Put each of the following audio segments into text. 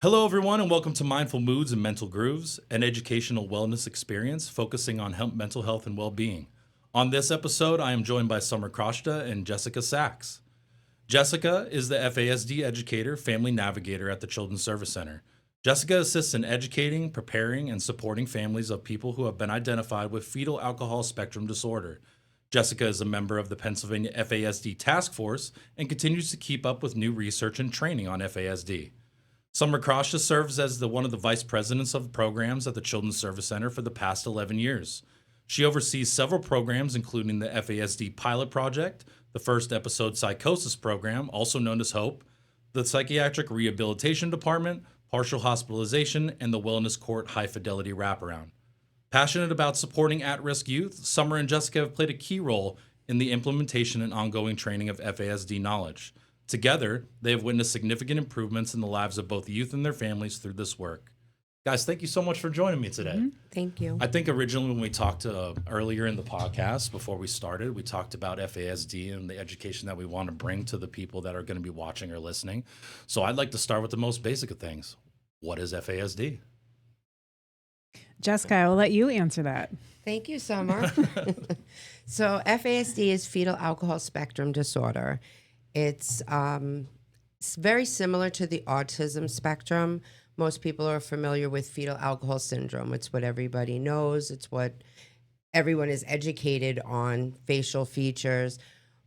Hello, everyone, and welcome to Mindful Moods and Mental Grooves, an educational wellness experience focusing on mental health and well being. On this episode, I am joined by Summer Kroshta and Jessica Sachs. Jessica is the FASD educator, family navigator at the Children's Service Center. Jessica assists in educating, preparing, and supporting families of people who have been identified with fetal alcohol spectrum disorder. Jessica is a member of the Pennsylvania FASD Task Force and continues to keep up with new research and training on FASD. Summer Kroshta serves as one of the vice presidents of programs at the Children's Service Center for the past 11 years. She oversees several programs, including the FASD Pilot Project, the First Episode Psychosis Program, also known as HOPE, the Psychiatric Rehabilitation Department, Partial Hospitalization, and the Wellness Court High Fidelity Wraparound. Passionate about supporting at-risk youth, Summer and Jessica have played a key role in the implementation and ongoing training of FASD knowledge. Together, they have witnessed significant improvements in the lives of both youth and their families through this work. Guys, thank you so much for joining me today. Thank you. I think originally when we talked earlier in the podcast, before we started, we talked about FASD and the education that we want to bring to the people that are going to be watching or listening. So I'd like to start with the most basic of things. What is FASD? Jessica, I will let you answer that. Thank you, Summer. So FASD is fetal alcohol spectrum disorder. It's very similar to the autism spectrum. Most people are familiar with fetal alcohol syndrome. It's what everybody knows. It's what everyone is educated on, facial features.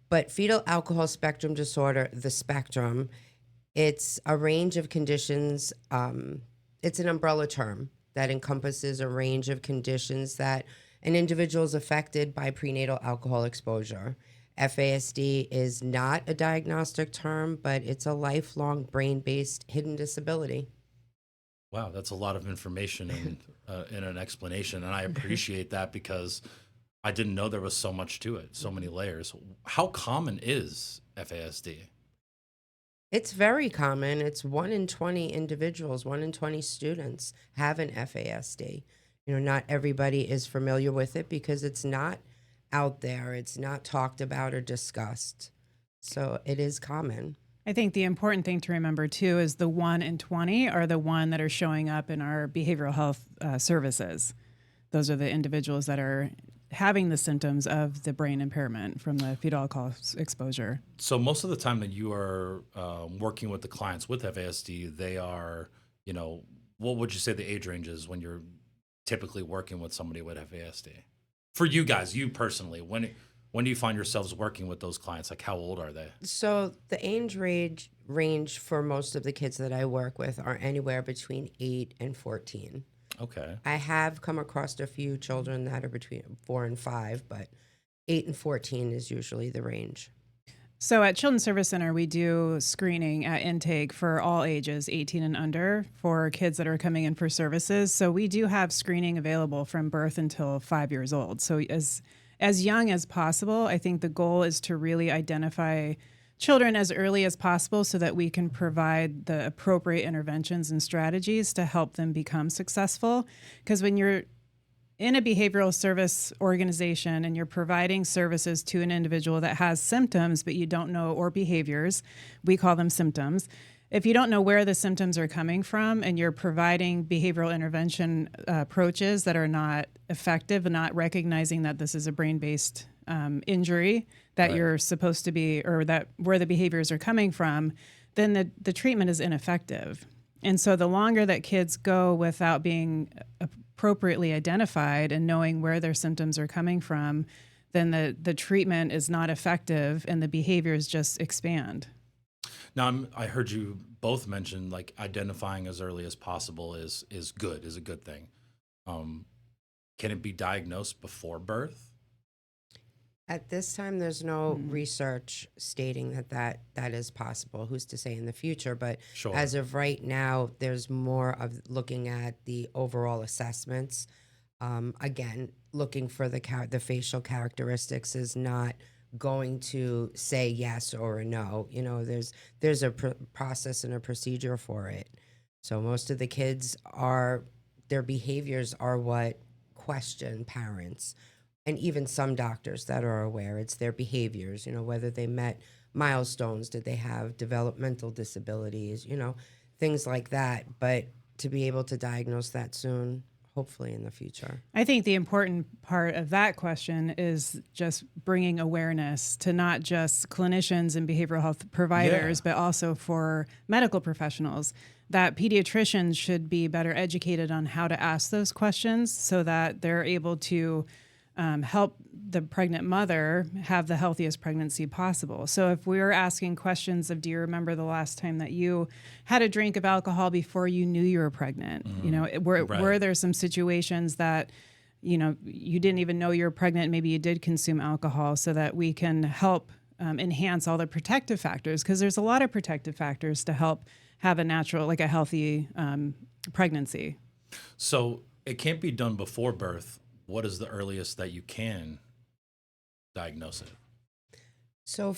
But fetal alcohol spectrum disorder, the spectrum, it's a range of conditions. It's an umbrella term that encompasses a range of conditions that an individual is affected by prenatal alcohol exposure. FASD is not a diagnostic term, but it's a lifelong brain-based hidden disability. Wow, that's a lot of information in an explanation, and I appreciate that because I didn't know there was so much to it, so many layers. How common is FASD? It's very common. It's 1 in 20 individuals, 1 in 20 students have an FASD. Not everybody is familiar with it because it's not out there. It's not talked about or discussed. So it is common. I think the important thing to remember too is the 1 in 20 are the one that are showing up in our behavioral health services. Those are the individuals that are having the symptoms of the brain impairment from the fetal alcohol exposure. So most of the time that you are working with the clients with FASD, they are, what would you say the age range is when you're typically working with somebody with FASD? For you guys, you personally, when do you find yourselves working with those clients? Like, how old are they? So the age range for most of the kids that I work with are anywhere between 8 and 14. Okay. I have come across a few children that are between 4 and 5, but 8 and 14 is usually the range. So at Children's Service Center, we do screening at intake for all ages, 18 and under, for kids that are coming in for services. So we do have screening available from birth until 5 years old. So as young as possible, I think the goal is to really identify children as early as possible so that we can provide the appropriate interventions and strategies to help them become successful. Because when you're in a behavioral service organization and you're providing services to an individual that has symptoms, but you don't know, or behaviors, we call them symptoms. If you don't know where the symptoms are coming from and you're providing behavioral intervention approaches that are not effective and not recognizing that this is a brain-based injury that Right. you're supposed to be, or that where the behaviors are coming from, then the treatment is ineffective. And so the longer that kids go without being appropriately identified and knowing where their symptoms are coming from, then the treatment is not effective and the behaviors just expand. Now, I heard you both mention like identifying as early as possible is a good thing. Can it be diagnosed before birth? At this time, there's no research stating that is possible. Who's to say in the future? But Sure. as of right now, there's more of looking at the overall assessments. Again, looking for the facial characteristics is not going to say yes or a no. There's a process and a procedure for it. So most of the kids their behaviors are what question parents. And even some doctors that are aware, it's their behaviors, whether they met milestones, did they have developmental disabilities, things like that. But to be able to diagnose that soon, hopefully in the future. I think the important part of that question is just bringing awareness to not just clinicians and behavioral health providers, but also for medical professionals, that pediatricians should be better educated on how to ask those questions so that they're able to help the pregnant mother have the healthiest pregnancy possible. So if we're asking questions of, do you remember the last time that you had a drink of alcohol before you knew you were pregnant? You know, were there some situations that, you know, you didn't even know you were pregnant, maybe you did consume alcohol, so that we can help enhance all the protective factors, because there's a lot of protective factors to help have a natural, like a healthy pregnancy. So it can't be done before birth. What is the earliest that you can diagnose it? So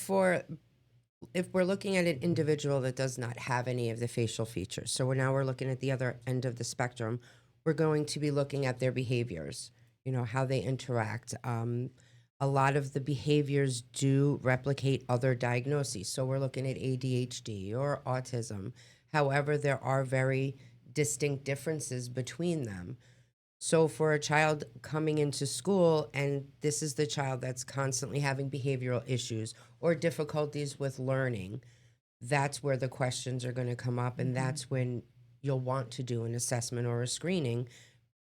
if we're looking at an individual that does not have any of the facial features, so we're looking at the other end of the spectrum, we're going to be looking at their behaviors, you know, how they interact. A lot of the behaviors do replicate other diagnoses. So we're looking at ADHD or autism. However, there are very distinct differences between them. So for a child coming into school, and this is the child that's constantly having behavioral issues or difficulties with learning, that's where the questions are going to come up. And that's when you'll want to do an assessment or a screening,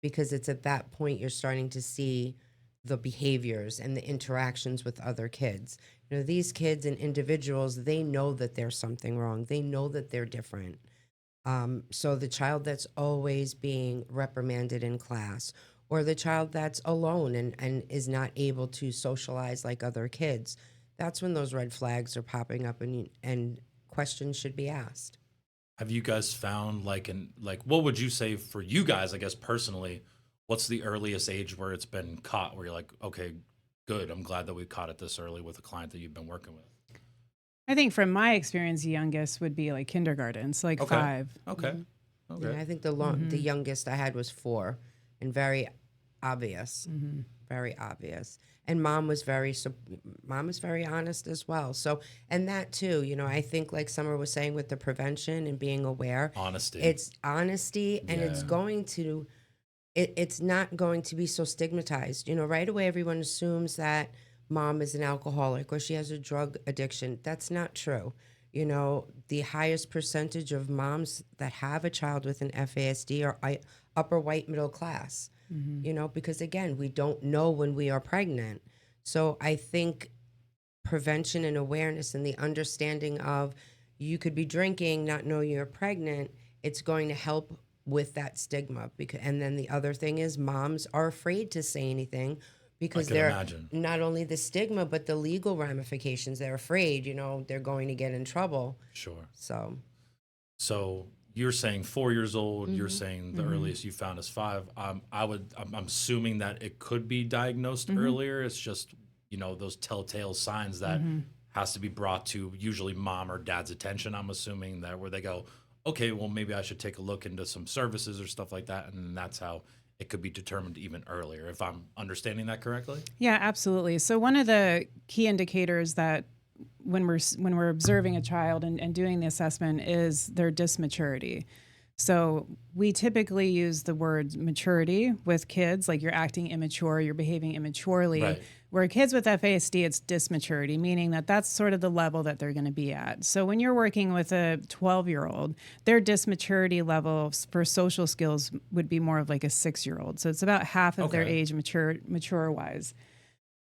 because it's at that point you're starting to see the behaviors and the interactions with other kids. You know, these kids and individuals, they know that there's something wrong. They know that they're different. So the child that's always being reprimanded in class, or the child that's alone and is not able to socialize like other kids, that's when those red flags are popping up, and questions should be asked. Have you guys found what would you say for you guys, I guess personally, what's the earliest age where it's been caught where you're like, okay, good, I'm glad that we caught it this early with a client that you've been working with? I think from my experience, the youngest would be like kindergarten, so like 5. Okay. Okay. Yeah, I think the youngest I had was 4, and very obvious, very obvious. And mom was very honest as well. So, and that too, you know, I think like Summer was saying with the prevention and being aware, Honesty. it's honesty, and it's going to, it's not going to be so stigmatized. You know, right away everyone assumes that mom is an alcoholic or she has a drug addiction. That's not true. You know, the highest percentage of moms that have a child with an FASD are upper white middle class, you know, because again, we don't know when we are pregnant. So I think prevention and awareness and the understanding of you could be drinking, not know you're pregnant, it's going to help with that stigma. And then the other thing is moms are afraid to say anything, because they're not only the stigma, but the legal ramifications. They're afraid, you know, they're going to get in trouble. Sure. So you're saying 4 years old, you're saying the earliest you found is 5. I'm assuming that it could be diagnosed earlier. It's just, you know, those telltale signs that has to be brought to usually mom or dad's attention. I'm assuming that where they go, okay, well, maybe I should take a look into some services or stuff like that. And that's how it could be determined even earlier, if I'm understanding that correctly. Yeah, absolutely. So one of the key indicators that when we're observing a child and doing the assessment is their dysmaturity. So we typically use the word maturity with kids, like you're acting immature, you're behaving immaturely. Right. Where kids with FASD, it's dysmaturity, meaning that that's sort of the level that they're going to be at. So when you're working with a 12-year-old, their dysmaturity levels for social skills would be more of like a 6-year-old. So it's about half of their age mature-wise.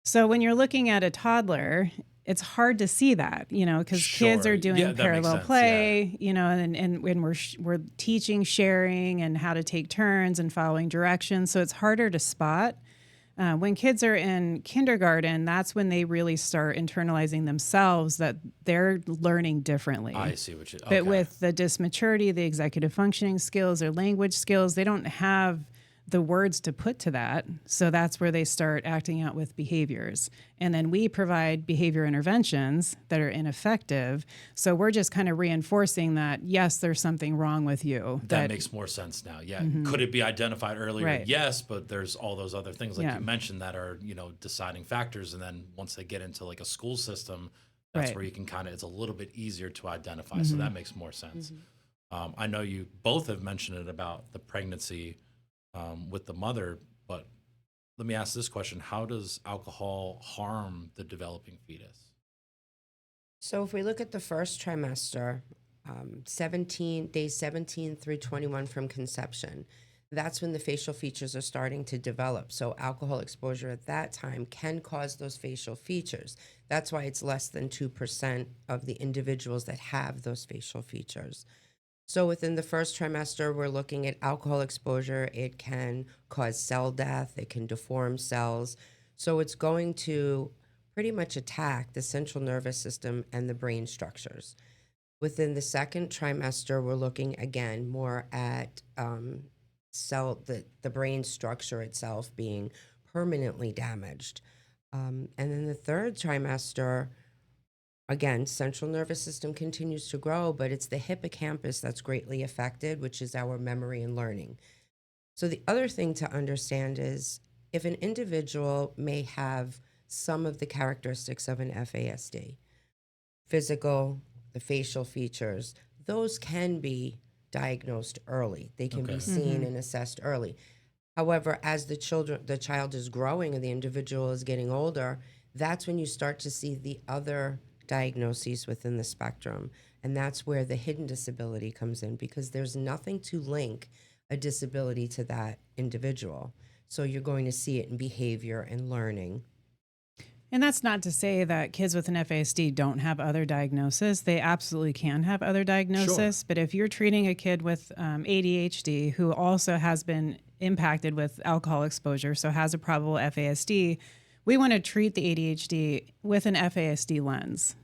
So when you're looking at a toddler, it's hard to see that, you know, because kids are doing parallel play, you know, and when we're teaching sharing and how to take turns and following directions. So it's harder to spot. When kids are in kindergarten, that's when they really start internalizing themselves that they're learning differently. I see what you. Okay. But with the dysmaturity, the executive functioning skills or language skills, they don't have the words to put to that. So that's where they start acting out with behaviors. And then we provide behavior interventions that are ineffective. So we're just kind of reinforcing that, yes, there's something wrong with you. That makes more sense now. Yeah. Could it be identified earlier? Right. Yes, but there's all those other things like you mentioned that are, you know, deciding factors. And then once they get into like a school system, that's where you can kind of, it's a little bit easier to identify. So that makes more sense. I know you both have mentioned it about the pregnancy with the mother, but let me ask this question. How does alcohol harm the developing fetus? So if we look at the first trimester, 17 days 17 through 21 from conception, that's when the facial features are starting to develop. So alcohol exposure at that time can cause those facial features. That's why it's less than 2% of the individuals that have those facial features. So within the first trimester, we're looking at alcohol exposure. It can cause cell death, it can deform cells. So it's going to pretty much attack the central nervous system and the brain structures. Within the second trimester, we're looking again more at the brain structure itself being permanently damaged. And then the third trimester, again, central nervous system continues to grow, but it's the hippocampus that's greatly affected, which is our memory and learning. So the other thing to understand is if an individual may have some of the characteristics of an FASD, physical, the facial features, those can be diagnosed early. They can Okay. be seen and assessed early. However, as the child is growing and the individual is getting older, that's when you start to see the other diagnoses within the spectrum. And that's where the hidden disability comes in because there's nothing to link a disability to that individual. So you're going to see it in behavior and learning. And that's not to say that kids with an FASD don't have other diagnosis. They absolutely can have other diagnosis. But if you're treating a kid with ADHD who also has been impacted with alcohol exposure, so has a probable FASD, we want to treat the ADHD with an FASD lens.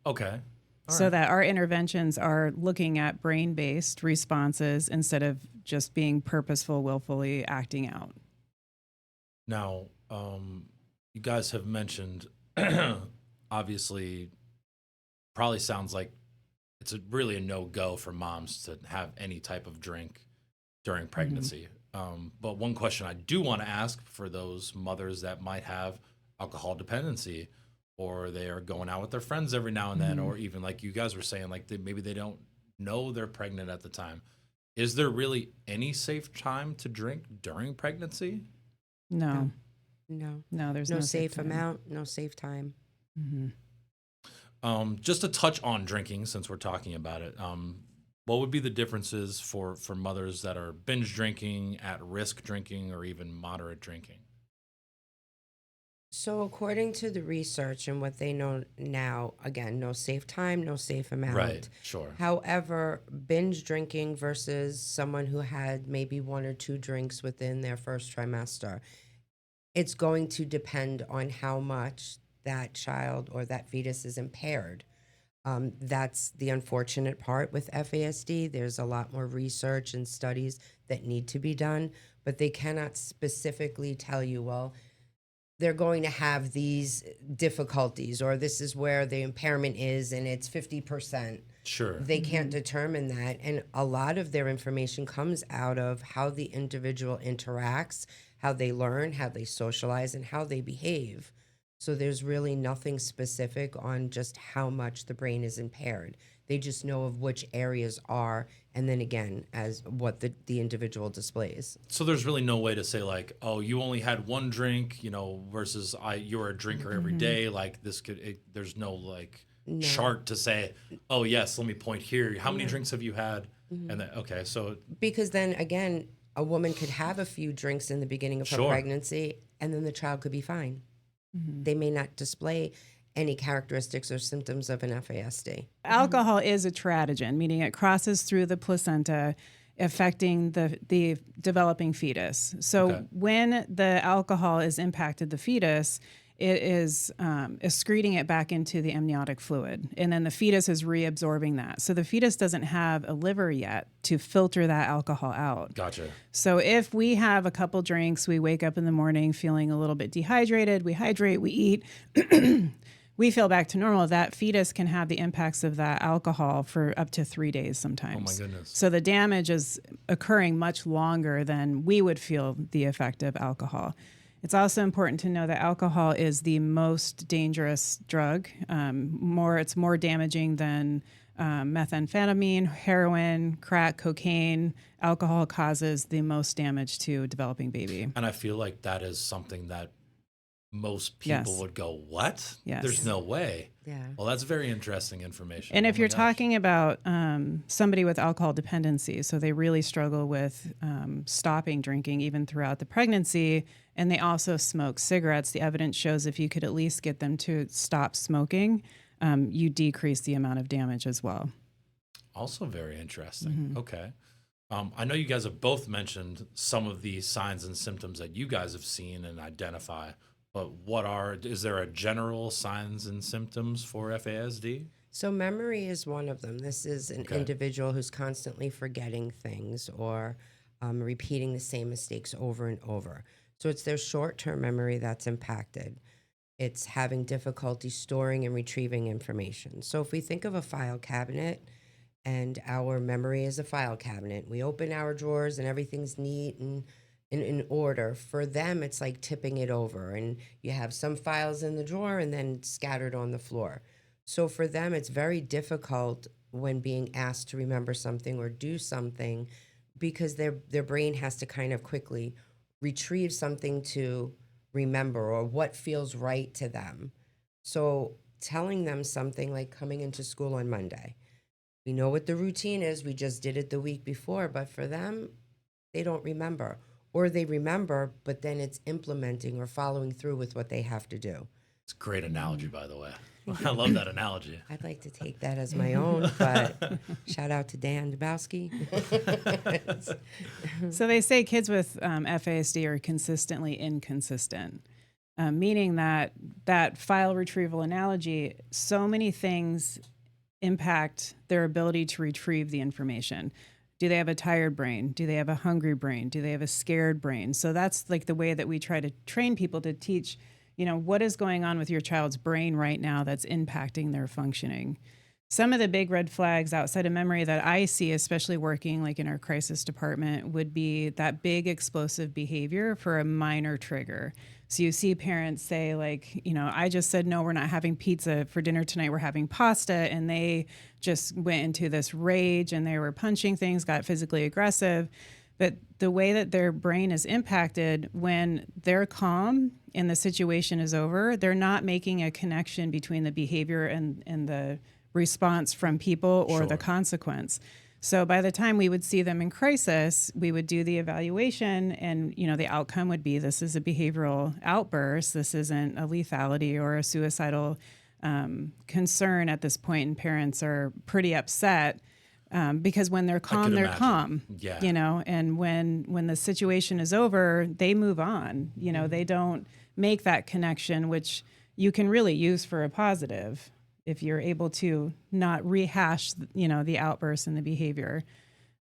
Okay. So that our interventions are looking at brain-based responses instead of just being purposeful, willfully acting out. Now, you guys have mentioned, obviously, probably sounds like it's really a no-go for moms to have any type of drink during pregnancy. But one question I do want to ask for those mothers that might have alcohol dependency, or they are going out with their friends every now and then, or even like you guys were saying, like maybe they don't know they're pregnant at the time. Is there really any safe time to drink during pregnancy? No, there's No no safe time. amount, no safe time. Just to touch on drinking, since we're talking about it, what would be the differences for mothers that are binge drinking, at risk drinking, or even moderate drinking? So, according to the research and what they know now, again, no safe time, no safe amount. Right, sure. However, binge drinking versus someone who had maybe one or two drinks within their first trimester, it's going to depend on how much that child or that fetus is impaired. That's the unfortunate part with FASD. There's a lot more research and studies that need to be done, but they cannot specifically tell you, well, they're going to have these difficulties, or this is where the impairment is, and it's 50%. Sure. They can't determine that. And a lot of their information comes out of how the individual interacts, how they learn, how they socialize, and how they behave. So there's really nothing specific on just how much the brain is impaired. They just know of which areas are, and then again, as what the individual displays. So there's really no way to say like, oh, you only had one drink, versus you're a drinker every day. Like there's no like chart to say, oh yes, let me point here. How many drinks have you had? And then okay, so Because then again, a woman could have a few drinks in the beginning of her Sure. pregnancy, and then the child could be fine. They may not display any characteristics or symptoms of an FASD. Alcohol is a teratogen, meaning it crosses through the placenta, affecting the developing fetus. So Okay. when the alcohol is impacted the fetus, it is excreting it back into the amniotic fluid, and then the fetus is reabsorbing that. So the fetus doesn't have a liver yet to filter that alcohol out. gotcha. So if we have a couple drinks, we wake up in the morning feeling a little bit dehydrated, we hydrate, we eat, we feel back to normal, that fetus can have the impacts of that alcohol for up to 3 days sometimes. Oh my goodness. So the damage is occurring much longer than we would feel the effect of alcohol. It's also important to know that alcohol is the most dangerous drug. It's more damaging than methamphetamine, heroin, crack, cocaine, alcohol causes the most damage to a developing baby. And I feel like that is something that most people Yes. would go, what? Yes. There's no way. Yeah. Well, that's very interesting information. And Oh if my you're gosh. talking about somebody with alcohol dependency, so they really struggle with stopping drinking even throughout the pregnancy, and they also smoke cigarettes, the evidence shows if you could at least get them to stop smoking, you decrease the amount of damage as well. Also very interesting. Okay. I know you guys have both mentioned some of the signs and symptoms that you guys have seen and identify, but is there a general signs and symptoms for FASD? So memory is one of them. This is an individual who's constantly forgetting things or repeating the same mistakes over and over. So it's their short-term memory that's impacted. It's having difficulty storing and retrieving information. So if we think of a file cabinet and our memory is a file cabinet, we open our drawers and everything's neat and in order. For them, it's like tipping it over, and you have some files in the drawer and then scattered on the floor. So for them, it's very difficult when being asked to remember something or do something, because their brain has to kind of quickly retrieve something to remember or what feels right to them. So telling them something like coming into school on Monday, we know what the routine is, we just did it the week before, but for them, they don't remember. Or they remember, but then it's implementing or following through with what they have to do. It's a great analogy, by the way. I love that analogy. I'd like to take that as my own, but shout out to Dan Dabowski. So they say kids with FASD are consistently inconsistent, meaning that file retrieval analogy, so many things impact their ability to retrieve the information. Do they have a tired brain? Do they have a hungry brain? Do they have a scared brain? So that's like the way that we try to train people to teach, what is going on with your child's brain right now that's impacting their functioning. Some of the big red flags outside of memory that I see, especially working like in our crisis department, would be that big explosive behavior for a minor trigger. So you see parents say like, I just said, no, we're not having pizza for dinner tonight. We're having pasta. And they just went into this rage and they were punching things, got physically aggressive. But the way that their brain is impacted when they're calm and the situation is over, they're not making a connection between the behavior and the response from people or the consequence. So by the time we would see them in crisis, we would do the evaluation and, the outcome would be this is a behavioral outburst. This isn't a lethality or a suicidal concern at this point, and parents are pretty upset because when they're calm, they're calm, and when the situation is over, they move on. They don't make that connection, which you can really use for a positive if you're able to not rehash, the outbursts and the behavior.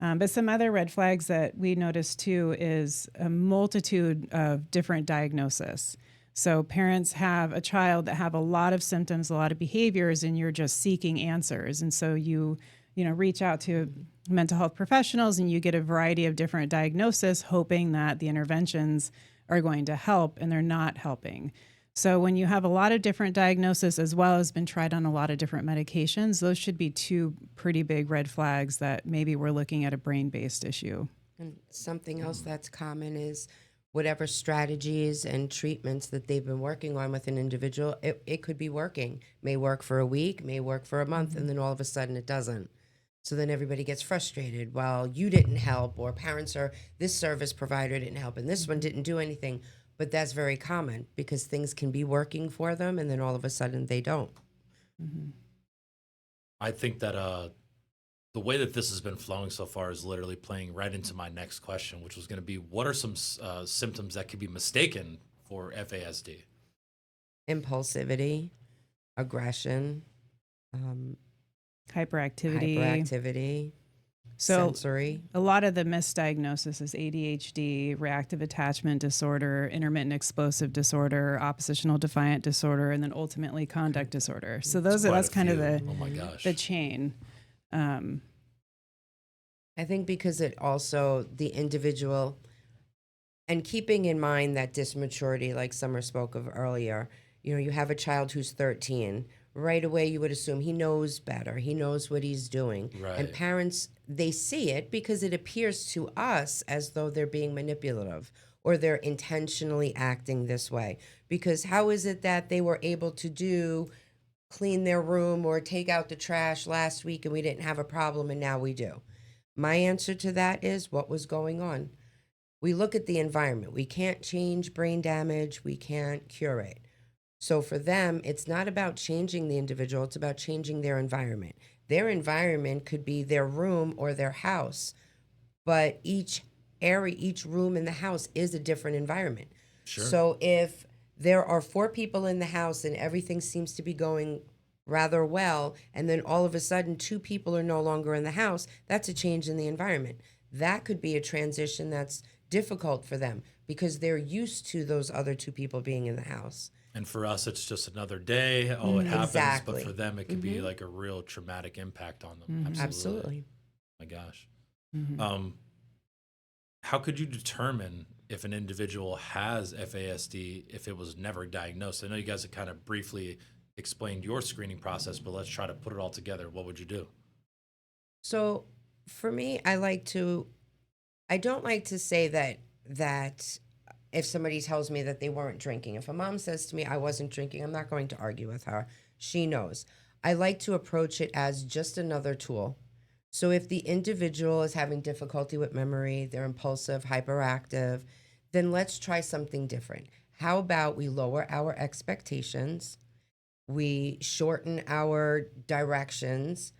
But some other red flags that we notice too is a multitude of different diagnoses. So parents have a child that have a lot of symptoms, a lot of behaviors, and you're just seeking answers. And so you reach out to mental health professionals and you get a variety of different diagnoses, hoping that the interventions are going to help, and they're not helping. So when you have a lot of different diagnoses as well as been tried on a lot of different medications, those should be two pretty big red flags that maybe we're looking at a brain-based issue. And something else that's common is whatever strategies and treatments that they've been working on with an individual, it could be working. May work for a week, may work for a month, and then all of a sudden it doesn't. So then everybody gets frustrated. Well, you didn't help, or parents are, this service provider didn't help, and this one didn't do anything. But that's very common because things can be working for them, and then all of a sudden they don't. I think that the way that this has been flowing so far is literally playing right into my next question, which was going to be, what are some symptoms that could be mistaken for FASD? Impulsivity, aggression, Hyperactivity. So sensory. a lot of the misdiagnosis is ADHD, reactive attachment disorder, intermittent explosive disorder, oppositional defiant disorder, and then ultimately conduct disorder. So that's kind of the chain. I think because it also, the individual, and keeping in mind that dysmaturity, like Summer spoke of earlier, you have a child who's 13. right away you would assume he knows better. He knows what he's doing. Right. And parents, they see it because it appears to us as though they're being manipulative or they're intentionally acting this way. Because how is it that they were able to clean their room or take out the trash last week and we didn't have a problem and now we do? My answer to that is what was going on. We look at the environment. We can't change brain damage. We can't cure it. So for them, it's not about changing the individual, it's about changing their environment. Their environment could be their room or their house, but each area, each room in the house is a different environment. Sure. So if there are 4 people in the house and everything seems to be going rather well, and then all of a sudden 2 people are no longer in the house, that's a change in the environment. That could be a transition that's difficult for them because they're used to those other 2 people being in the house. And for us, it's just another day. Oh, it happens. Exactly. But for them, it could be like a real traumatic impact on them. Absolutely. My gosh. How could you determine if an individual has FASD if it was never diagnosed? I know you guys have kind of briefly explained your screening process, but let's try to put it all together. What would you do? So for me, I don't like to say that if somebody tells me that they weren't drinking. If a mom says to me, I wasn't drinking, I'm not going to argue with her. She knows. I like to approach it as just another tool. So if the individual is having difficulty with memory, they're impulsive, hyperactive, then let's try something different. How about we lower our expectations? We shorten our directions,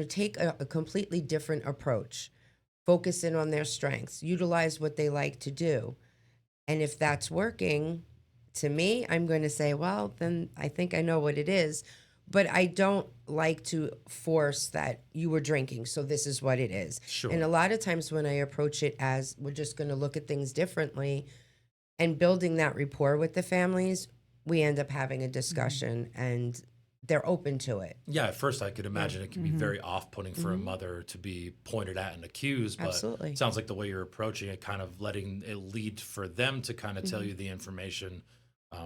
take a completely different approach. Focus in on their strengths, utilize what they like to do. And if that's working, to me, I'm going to say, well, then I think I know what it is. But I don't like to force that you were drinking, so this is what it is. Sure. And a lot of times when I approach it as we're just going to look at things differently and building that rapport with the families, we end up having a discussion and they're open to it. Yeah, at first I could imagine it can be very off-putting for a mother to be pointed at and accused, but Absolutely. it sounds like the way you're approaching it, kind of letting it lead for them to kind of tell you the information,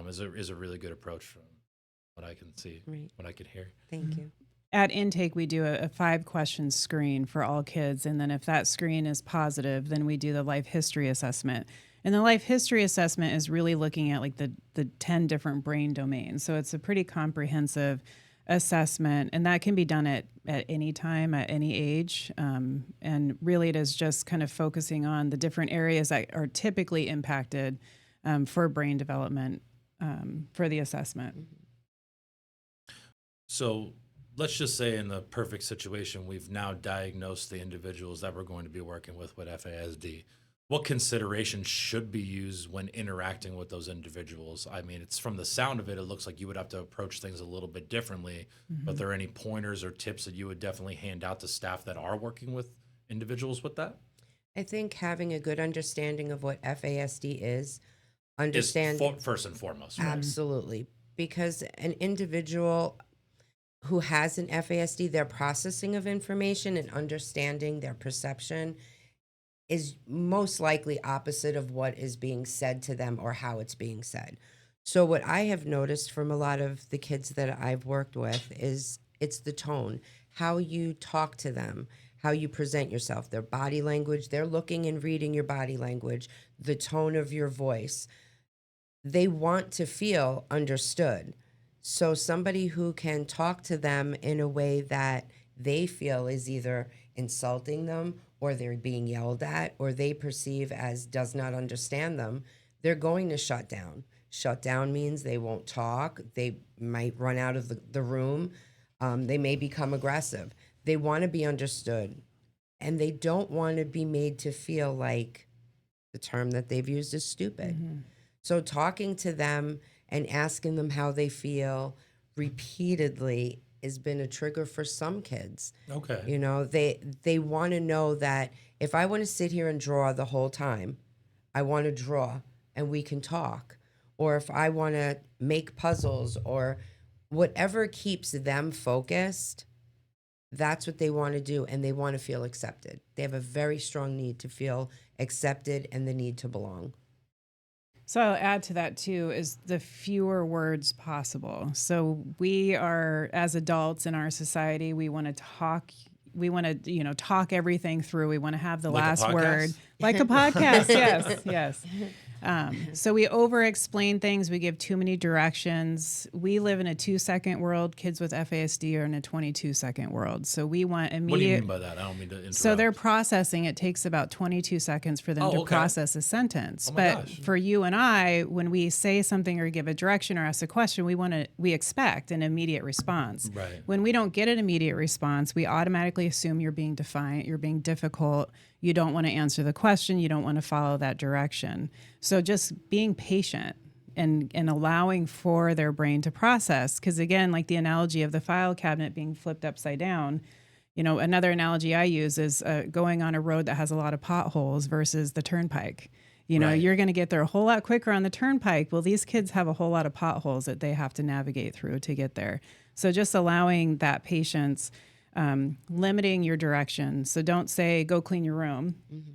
is a really good approach from what I can see, Right. what I could hear. Thank you. At intake, we do a 5-question screen for all kids. And then if that screen is positive, then we do the life history assessment. And the life history assessment is really looking at like the 10 different brain domains. So it's a pretty comprehensive assessment. And that can be done at any time, at any age. And really it is just kind of focusing on the different areas that are typically impacted for brain development for the assessment. So let's just say in the perfect situation, we've now diagnosed the individuals that we're going to be working with FASD. What considerations should be used when interacting with those individuals? I mean, it's from the sound of it, it looks like you would have to approach things a little bit differently. But are there any pointers or tips that you would definitely hand out to staff that are working with individuals with that? I think having a good understanding of what FASD is, First and foremost, right? absolutely, because an individual who has an FASD, their processing of information and understanding their perception is most likely opposite of what is being said to them or how it's being said. So what I have noticed from a lot of the kids that I've worked with is it's the tone, how you talk to them, how you present yourself, their body language, they're looking and reading your body language, the tone of your voice. They want to feel understood. So somebody who can talk to them in a way that they feel is either insulting them or they're being yelled at or they perceive as does not understand them, they're going to shut down. Shut down means they won't talk. They might run out of the room. They may become aggressive. They want to be understood. And they don't want to be made to feel like the term that they've used is stupid. So talking to them and asking them how they feel repeatedly has been a trigger for some kids. Okay. You know, they want to know that if I want to sit here and draw the whole time, I want to draw and we can talk. Or if I want to make puzzles or whatever keeps them focused, that's what they want to do, and they want to feel accepted. They have a very strong need to feel accepted and the need to belong. So I'll add to that too is the fewer words possible. So we are, as adults in our society, we want to talk. We want to, talk everything through. We want to have the Like a last word, podcast? like a podcast. Yes, yes. So we over-explain things. We give too many directions. We live in a 2-second world. Kids with FASD are in a 22-second world. So we want immediate. What do you mean by that? I don't mean to interrupt. So they're processing. It takes about 22 seconds for them Oh, to okay. process a sentence. Oh my But gosh. for you and I, when we say something or give a direction or ask a question, we expect an immediate response. Right. When we don't get an immediate response, we automatically assume you're being defiant, you're being difficult, you don't want to answer the question, you don't want to follow that direction. So just being patient and allowing for their brain to process. Because again, like the analogy of the file cabinet being flipped upside down, another analogy I use is going on a road that has a lot of potholes versus the turnpike. Right. You're going to get there a whole lot quicker on the turnpike. Well, these kids have a whole lot of potholes that they have to navigate through to get there. So just allowing that patience, limiting your direction. So don't say, go clean your room. Mm-hmm.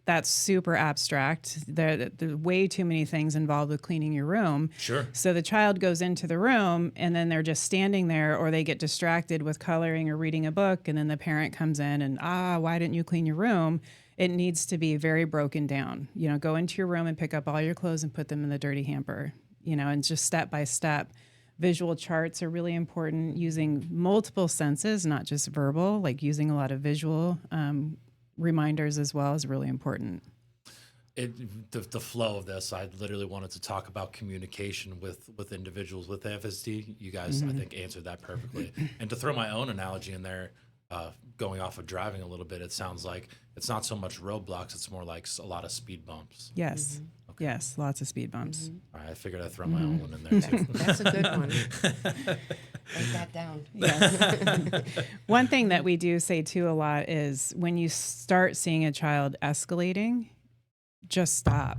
That's super abstract. There's way too many things involved with cleaning your room. Sure. So the child goes into the room and then they're just standing there, or they get distracted with coloring or reading a book. And then the parent comes in and, why didn't you clean your room? It needs to be very broken down. Go into your room and pick up all your clothes and put them in the dirty hamper, and just step by step. Visual charts are really important. Using multiple senses, not just verbal, like using a lot of visual reminders as well is really important. The flow of this, I literally wanted to talk about communication with individuals with FSD. You guys, I think, answered that perfectly. And to throw my own analogy in there, going off of driving a little bit, it sounds like it's not so much roadblocks, it's more like a lot of speed bumps. Yes. Yes, lots of speed bumps. All right, I figured I'd throw my own one in there too. That's a good one. Write that down. Yes. One thing that we do say too a lot is when you start seeing a child escalating, just stop.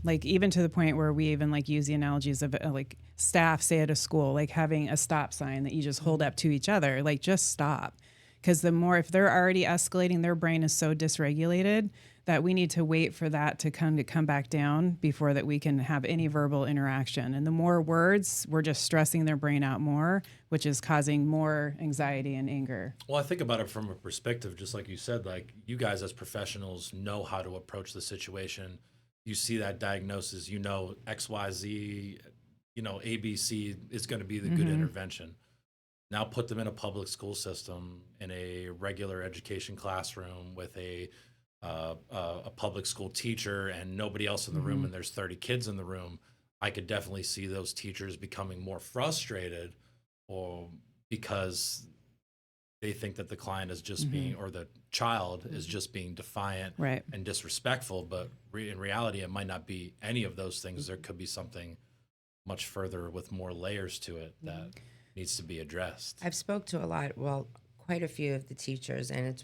Like even to the point where we even like use the analogies of like staff say at a school, like having a stop sign that you just hold up to each other, like just stop. Because if they're already escalating, their brain is so dysregulated that we need to wait for that to come back down before that we can have any verbal interaction. And the more words, we're just stressing their brain out more, which is causing more anxiety and anger. Well, I think about it from a perspective, just like you said, like you guys as professionals know how to approach the situation. You see that diagnosis, X, Y, Z, ABC is going to be the good intervention. Now put them in a public school system, in a regular education classroom with a public school teacher and nobody else in the room, and there's 30 kids in the room. I could definitely see those teachers becoming more frustrated, or because they think that the client is just being, or the child is just being defiant Right. and disrespectful. But in reality, it might not be any of those things. There could be something much further with more layers to it that needs to be addressed. I've spoke to quite a few of the teachers, and it's,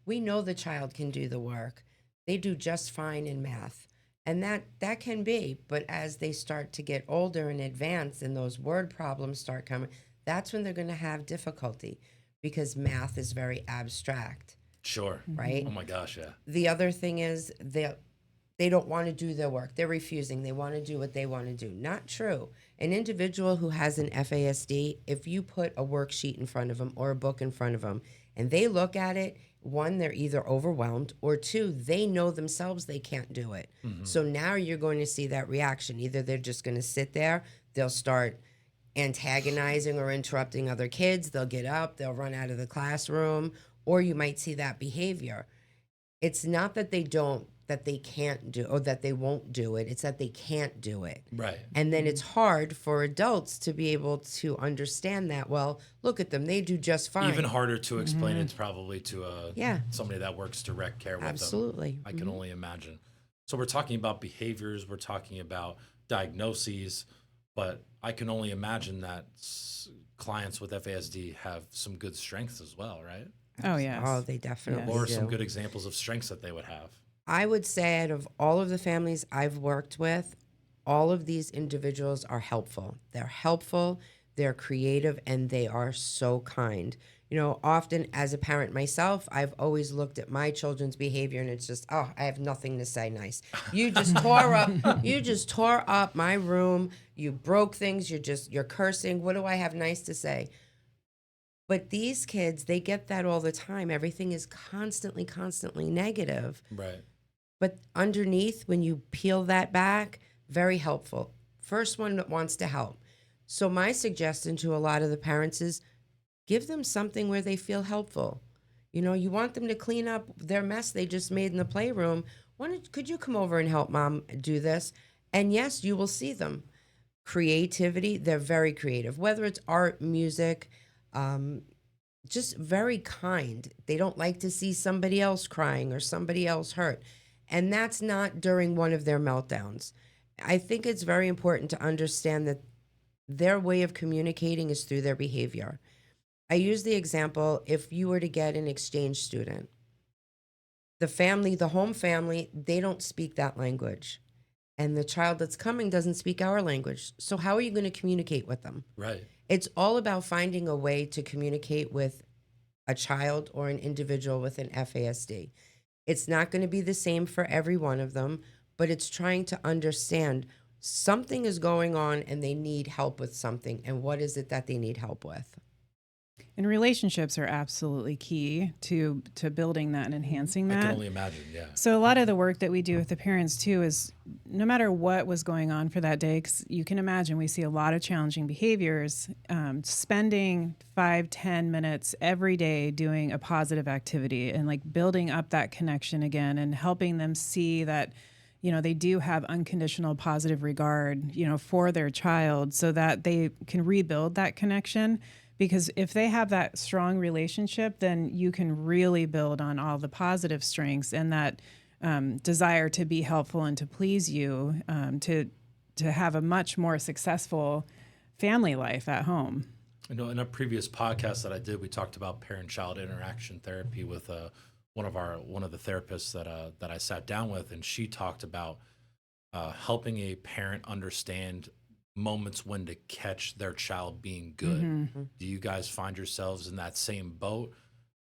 we know the child can do the work. They do just fine in math. And that can be, but as they start to get older and advance and those word problems start coming, that's when they're going to have difficulty, because math is very abstract, Sure. right? Oh my gosh, yeah. The other thing is they don't want to do their work. They're refusing. They want to do what they want to do. Not true. An individual who has an FASD, if you put a worksheet in front of them or a book in front of them and they look at it, one, they're either overwhelmed, or two, they know themselves they can't do it. So now you're going to see that reaction. Either they're just going to sit there, they'll start antagonizing or interrupting other kids, they'll get up, they'll run out of the classroom, or you might see that behavior. It's not that they can't do, or that they won't do it. It's that they can't do it. Right. And then it's hard for adults to be able to understand that. Well, look at them. They do just fine. Even harder to explain it's probably to somebody that works direct care with Absolutely. them. I can only imagine. So we're talking about behaviors, we're talking about diagnoses, but I can only imagine that clients with FASD have some good strengths as well, right? Oh, yes. Oh, they definitely Or do. some good examples of strengths that they would have. I would say out of all of the families I've worked with, all of these individuals are helpful. They're helpful. they're creative, and they are so kind. You know, often as a parent myself, I've always looked at my children's behavior and it's just, oh, I have nothing to say nice. You just tore up my room. You broke things. You're cursing. What do I have nice to say? But these kids, they get that all the time. Everything is constantly negative. Right. But underneath, when you peel that back, very helpful. First one that wants to help. So my suggestion to a lot of the parents is give them something where they feel helpful. You know, you want them to clean up their mess they just made in the playroom. Could you come over and help mom do this? And yes, you will see them. Creativity, they're very creative, whether it's art, music, just very kind. They don't like to see somebody else crying or somebody else hurt. And that's not during one of their meltdowns. I think it's very important to understand that their way of communicating is through their behavior. I use the example, if you were to get an exchange student, the home family, they don't speak that language. And the child that's coming doesn't speak our language. So how are you going to communicate with them? Right. It's all about finding a way to communicate with a child or an individual with an FASD. It's not going to be the same for every one of them, but it's trying to understand something is going on and they need help with something. And what is it that they need help with? And relationships are absolutely key to building that and enhancing I that. can only imagine, yeah. So a lot of the work that we do with the parents too is no matter what was going on for that day, 'cause you can imagine we see a lot of challenging behaviors, spending 5-10 minutes every day doing a positive activity and like building up that connection again and helping them see that, you know, they do have unconditional positive regard, you know, for their child so that they can rebuild that connection. Because if they have that strong relationship, then you can really build on all the positive strengths and that desire to be helpful and to please you, to have a much more successful family life at home. I know in a previous podcast that I did, we talked about parent-child interaction therapy with one of the therapists that I sat down with, and she talked about helping a parent understand moments when to catch their child being good. Mm-hmm. Do you guys find yourselves in that same boat?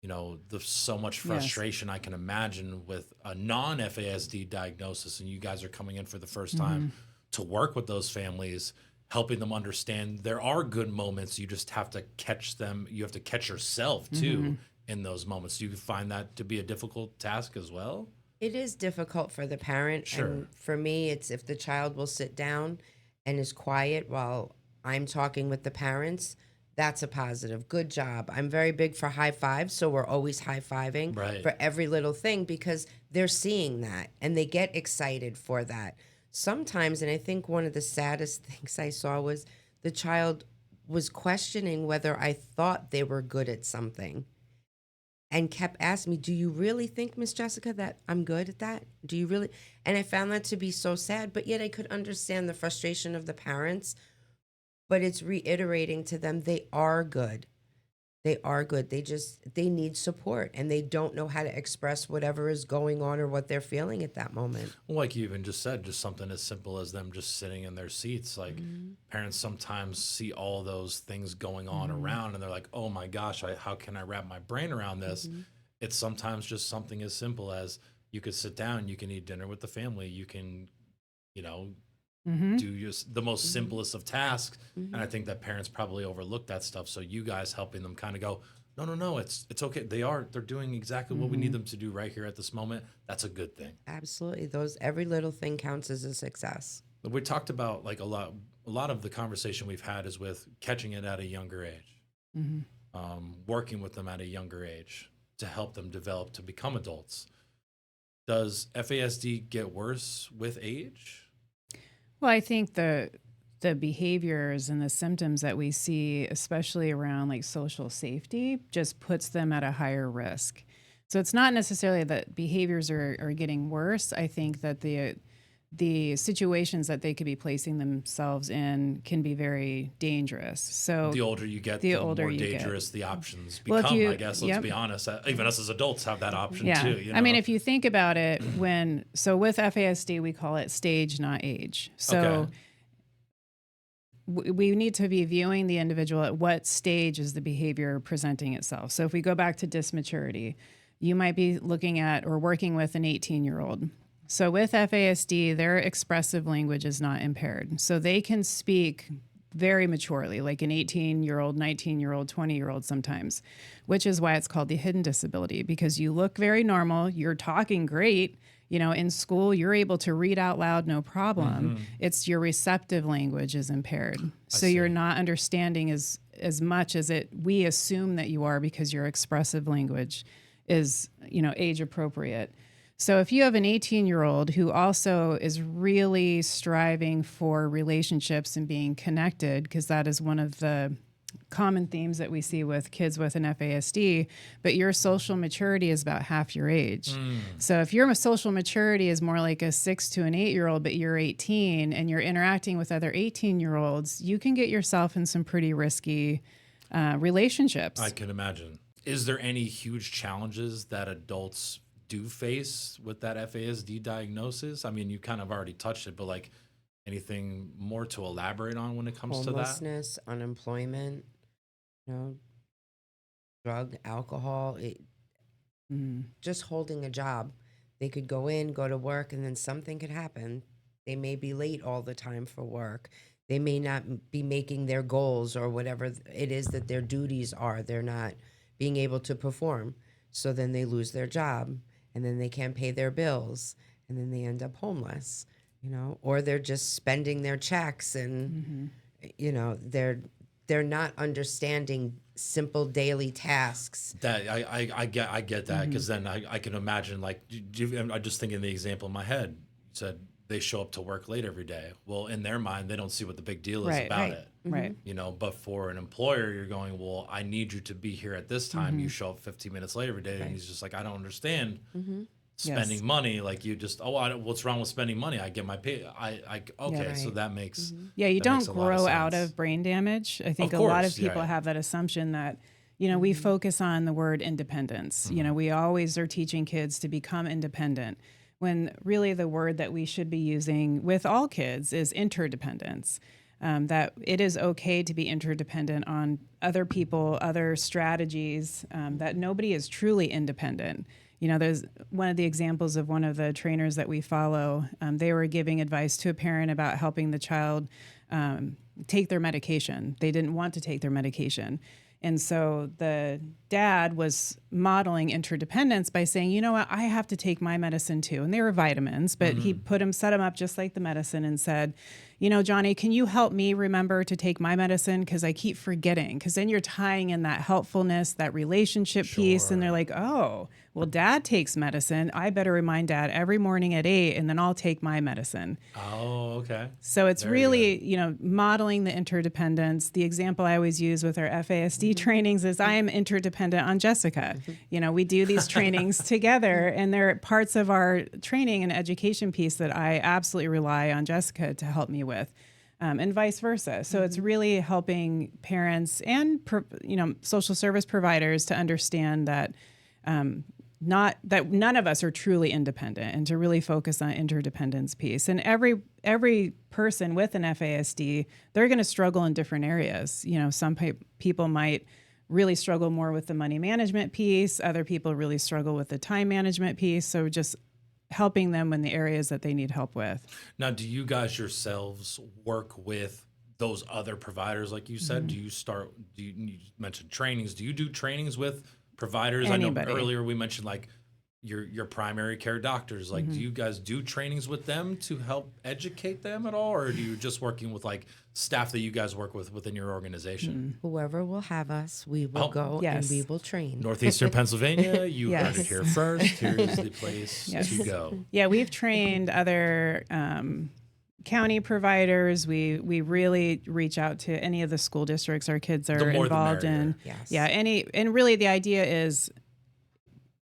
You know, there's so much frustration I can imagine with a non-FASD diagnosis, and you guys are coming in for the first time to work with those families, helping them understand there are good moments. You just have to catch them. You have to catch yourself too in those moments. Do you find that to be a difficult task as well? It is difficult for the parent. Sure. And for me, it's if the child will sit down and is quiet while I'm talking with the parents, that's a positive. Good job. I'm very big for high fives, so we're always high fiving for every little thing because they're seeing that and they get excited for that. Sometimes, and I think one of the saddest things I saw was the child was questioning whether I thought they were good at something and kept asking me, do you really think, Miss Jessica, that I'm good at that? Do you really? And I found that to be so sad, but yet I could understand the frustration of the parents, but it's reiterating to them, they are good. They are good. They need support and they don't know how to express whatever is going on or what they're feeling at that moment. Well, like you even just said, just something as simple as them just sitting in their seats. Like parents sometimes see all those things going on around and they're like, oh my gosh, how can I wrap my brain around this? It's sometimes just something as simple as you could sit down, you can eat dinner with the family, you can, you know, do just the most simplest of tasks. And I think that parents probably overlook that stuff. So you guys helping them kind of go, no, it's okay. They're doing exactly what we need them to do right here at this moment. That's a good thing. Absolutely. Every little thing counts as a success. We talked about like a lot of the conversation we've had is with catching it at a younger age, working with them at a younger age to help them develop to become adults. Does FASD get worse with age? Well, I think the behaviors and the symptoms that we see, especially around like social safety, just puts them at a higher risk. So it's not necessarily that behaviors are getting worse. I think that the situations that they could be placing themselves in can be very dangerous. So the older you get, the more dangerous the options become. I guess let's be honest. Even us as adults have that option too. You know? I mean, if you think about it, with FASD we call it stage, not age. So we need to be viewing the individual at what stage is the behavior presenting itself. So if we go back to dysmaturity, you might be looking at or working with an 18-year-old. So with FASD, their expressive language is not impaired. So they can speak very maturely, like an 18-year-old, 19-year-old, 20-year-old sometimes, which is why it's called the hidden disability, because you look very normal, you're talking great. In school, you're able to read out loud, no problem. It's your receptive language is impaired. So you're not understanding as much as we assume that you are, because your expressive language is, age appropriate. So if you have an 18-year-old who also is really striving for relationships and being connected, because that is one of the common themes that we see with kids with an FASD, but your social maturity is about half your age. So if your social maturity is more like a 6 to an 8-year-old, but you're 18 and you're interacting with other 18-year-olds, you can get yourself in some pretty risky relationships. I can imagine. Is there any huge challenges that adults do face with that FASD diagnosis? I mean, you kind of already touched it, but like anything more to elaborate on when it comes to that? Homelessness, unemployment, drug, alcohol, just holding a job. They could go to work, and then something could happen. They may be late all the time for work. They may not be making their goals or whatever it is that their duties are. They're not being able to perform. So then they lose their job, and then they can't pay their bills, and then they end up homeless, or they're just spending their checks, and they're not understanding simple daily tasks. That I get that, because then I can imagine, like, I'm just thinking the example in my head. You said they show up to work late every day. Well, in their mind, they don't see what the big deal is about it. Right. But for an employer, you're going, well, I need you to be here at this time. You show up 15 minutes late every day. And he's just like, I don't understand spending money. Like, you just, what's wrong with spending money? I get my pay. So that makes you that don't makes a lot of grow out sense. of brain damage. I think Of a lot of course, people right. have that assumption that, we focus on the word independence. We always are teaching kids to become independent, when really the word that we should be using with all kids is interdependence. That it is okay to be interdependent on other people, other strategies, that nobody is truly independent. There's one of the examples of one of the trainers that we follow. They were giving advice to a parent about helping the child take their medication. They didn't want to take their medication. And so the dad was modeling interdependence by saying, you know what, I have to take my medicine too. And they were vitamins, but he set him up just like the medicine and said, Johnny, can you help me remember to take my medicine? Because I keep forgetting. Because then you're tying in that helpfulness, that relationship piece. And they're like, oh, well, dad takes medicine. I better remind dad every morning at 8, and then I'll take my medicine. Oh, okay. So it's really, modeling the interdependence. The example I always use with our FASD trainings is I am interdependent on Jessica. We do these trainings together, and they're parts of our training and education piece that I absolutely rely on Jessica to help me with. And vice versa. So it's really helping parents and social service providers to understand that none of us are truly independent, and to really focus on interdependence piece. And every person with an FASD, they're going to struggle in different areas. Some people might really struggle more with the money management piece. Other people really struggle with the time management piece. So just helping them in the areas that they need help with. Now, do you guys yourselves work with those other providers, like you said? You mentioned trainings. Do you do trainings with providers? Anybody. I know earlier we mentioned like your primary care doctors. Like, do you guys do trainings with them to help educate them at all, or are you just working with like staff that you guys work with within your organization? Whoever will have us, we will go and we will train. Northeastern Pennsylvania, you heard it Yes. here first. Here's the place to go. Yeah, we've trained other county providers. We really reach out to any of the school districts our kids are The more the involved in. merrier. Yes. Yeah, and really the idea is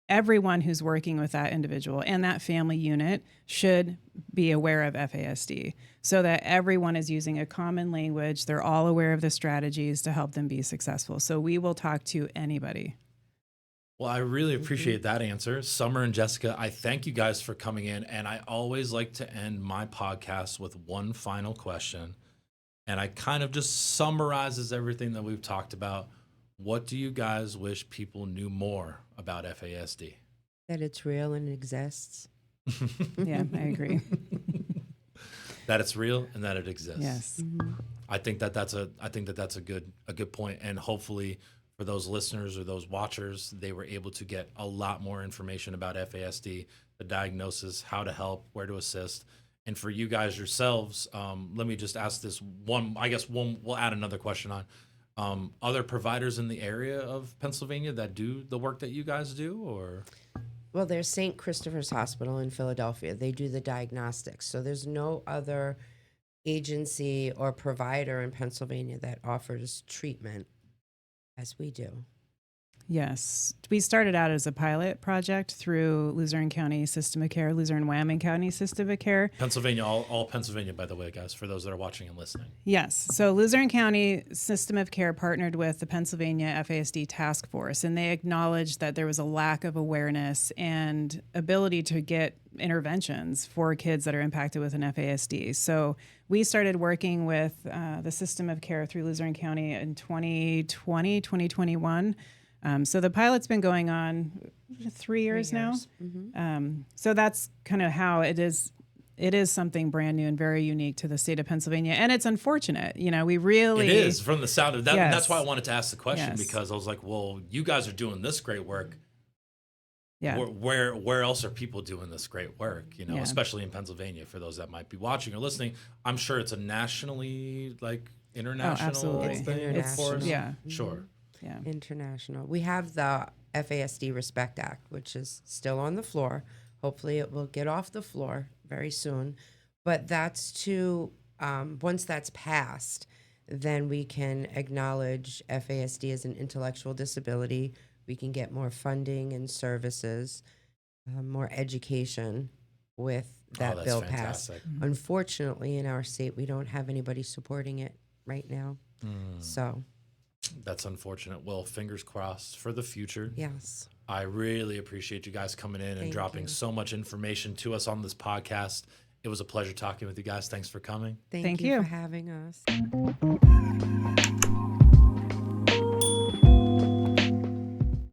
everyone who's working with that individual and that family unit should be aware of FASD, so that everyone is using a common language. They're all aware of the strategies to help them be successful. So we will talk to anybody. Well, I really appreciate that answer. Summer and Jessica, I thank you guys for coming in. And I always like to end my podcast with one final question. and I kind of just summarizes everything that we've talked about. What do you guys wish people knew more about FASD? That it's real and exists. Yeah, I agree. That it's real and that it exists. Yes. I think that's a good point, and hopefully for those listeners or those watchers, they were able to get a lot more information about FASD, the diagnosis, how to help, where to assist. And for you guys yourselves, let me just ask this one. I guess we'll add another question on. Other providers in the area of Pennsylvania that do the work that you guys do, or? Well, there's St. Christopher's Hospital in Philadelphia. They do the diagnostics. So there's no other agency or provider in Pennsylvania that offers treatment as we do. Yes. We started out as a pilot project through Luzerne County System of Care, Luzerne-Wamming County System of Care. Pennsylvania, all Pennsylvania, by the way, guys, for those that are watching and listening. Yes. So Luzerne County System of Care partnered with the Pennsylvania FASD Task Force, and they acknowledged that there was a lack of awareness and ability to get interventions for kids that are impacted with an FASD. So we started working with the System of Care through Luzerne County in 2021. So the pilot's been going on 3 years now. So that's kind of how it is. It is something brand new and very unique to the state of Pennsylvania. And it's unfortunate. We really... It is, from the sound of that. Yes. That's why I wanted to ask the question, Yes. because I was like, well, you guys are doing this great work. Yeah. Where else are people doing this great work? Yeah. Especially in Pennsylvania, for those that might be watching or listening. I'm sure it's a nationally, international absolutely. thing, of International. course. Yeah. Sure. Yeah. International. We have the FASD Respect Act, which is still on the floor. Hopefully it will get off the floor very soon. But that's to, once that's passed, then we can acknowledge FASD as an intellectual disability. We can get more funding and services, more education with that that's bill passed. fantastic. Unfortunately, in our state, we don't have anybody supporting it right now. So, That's unfortunate. Well, fingers crossed for the future. yes. I really appreciate you guys coming in and Thank dropping you. so much information to us on this podcast. It was a pleasure talking with you guys. Thanks for coming. Thank you you. for having us.